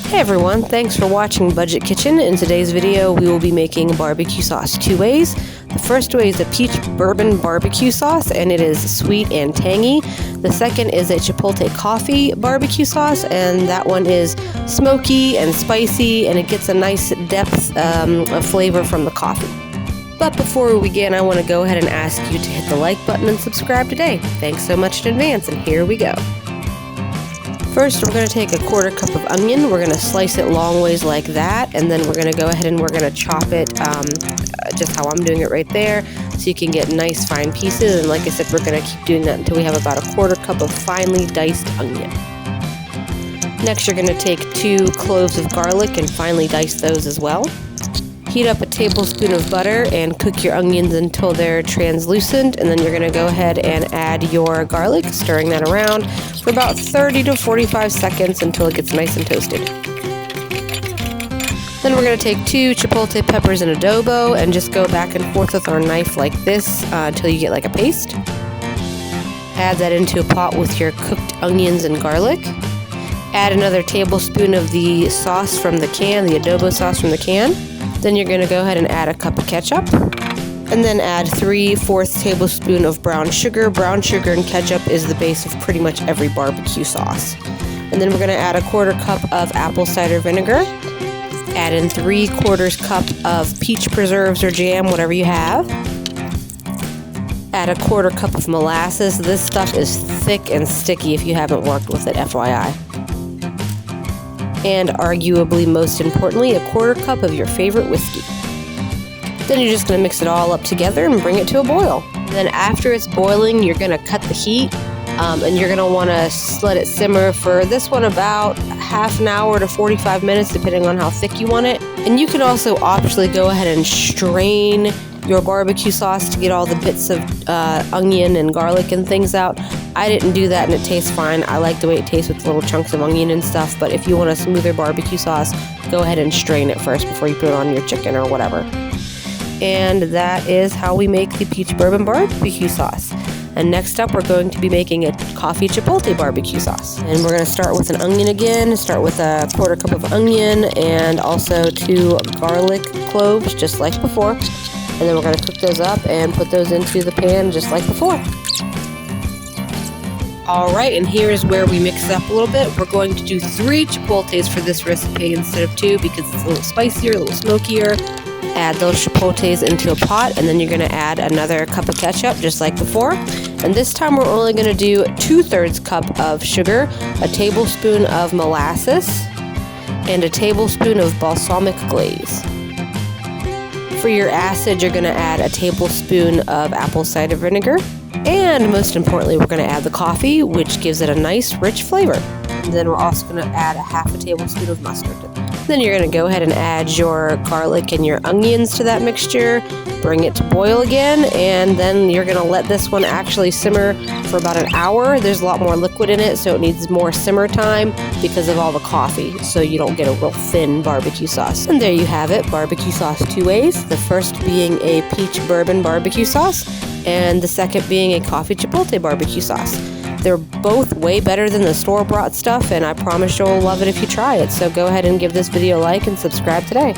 Hey everyone, thanks for watching Budget Kitchen. In today's video, we will be making barbecue sauce two ways. The first way is a peach bourbon barbecue sauce, and it is sweet and tangy. The second is a chipotle coffee barbecue sauce, and that one is smoky and spicy, and it gets a nice depth of flavor from the coffee. But before we begin, I want to go ahead and ask you to hit the like button and subscribe today. Thanks so much in advance, and here we go. First, we're going to take a 1/4 cup of onion. We're going to slice it long ways like that, and then we're going to go ahead and we're going to chop it just how I'm doing it right there, so you can get nice fine pieces. And like I said, we're going to keep doing that until we have about a 1/4 cup of finely diced onion. Next, you're going to take 2 cloves of garlic and finely dice those as well. Heat up a tablespoon of butter and cook your onions until they're translucent, and then you're going to go ahead and add your garlic, stirring that around for about 30 to 45 seconds until it gets nice and toasted. Then we're going to take 2 chipotle peppers and adobo and just go back and forth with our knife like this until you get like a paste. Add that into a pot with your cooked onions and garlic. Add another tablespoon of the sauce from the can, the adobo sauce from the can. Then you're going to go ahead and add a cup of ketchup, and then add 3/4 tablespoon of brown sugar. Brown sugar and ketchup is the base of pretty much every barbecue sauce. And then we're going to add a 1/4 cup of apple cider vinegar. Add in 3/4 cup of peach preserves or jam, whatever you have. Add a 1/4 cup of molasses. This stuff is thick and sticky if you haven't worked with it, FYI. And arguably most importantly, a 1/4 cup of your favorite whiskey. Then you're just going to mix it all up together and bring it to a boil. And then after it's boiling, you're going to cut the heat, and you're going to want to let it simmer for this one about half an hour to 45 minutes, depending on how thick you want it. And you can also optionally go ahead and strain your barbecue sauce to get all the bits of onion and garlic and things out. I didn't do that, and it tastes fine. I like the way it tastes with little chunks of onion and stuff, but if you want a smoother barbecue sauce, go ahead and strain it first before you put it on your chicken or whatever. And that is how we make the peach bourbon barbecue sauce. And next up, we're going to be making a coffee chipotle barbecue sauce. And we're going to start with an onion again. Start with a 1/4 cup of onion and also 2 garlic cloves, just like before. And then we're going to cook those up and put those into the pan just like before. Alright, and here's where we mix it up a little bit. We're going to do 3 chipotles for this recipe instead of 2 because it's a little spicier, a little smokier. Add those chipotles into a pot, and then you're going to add another cup of ketchup just like before. And this time we're only going to do 2/3 cup of sugar, a tablespoon of molasses, and a tablespoon of balsamic glaze. For your acid, you're going to add a tablespoon of apple cider vinegar. And most importantly, we're going to add the coffee, which gives it a nice, rich flavor. And then we're also going to add a 1/2 tablespoon of mustard. Then you're going to go ahead and add your garlic and your onions to that mixture. Bring it to boil again, and then you're going to let this one actually simmer for about an hour. There's a lot more liquid in it, so it needs more simmer time because of all the coffee, so you don't get a real thin barbecue sauce. And there you have it, barbecue sauce two ways. The first being a peach bourbon barbecue sauce, and the second being a coffee chipotle barbecue sauce. They're both way better than the store-bought stuff, and I promise you'll love it if you try it. So go ahead and give this video a like and subscribe today.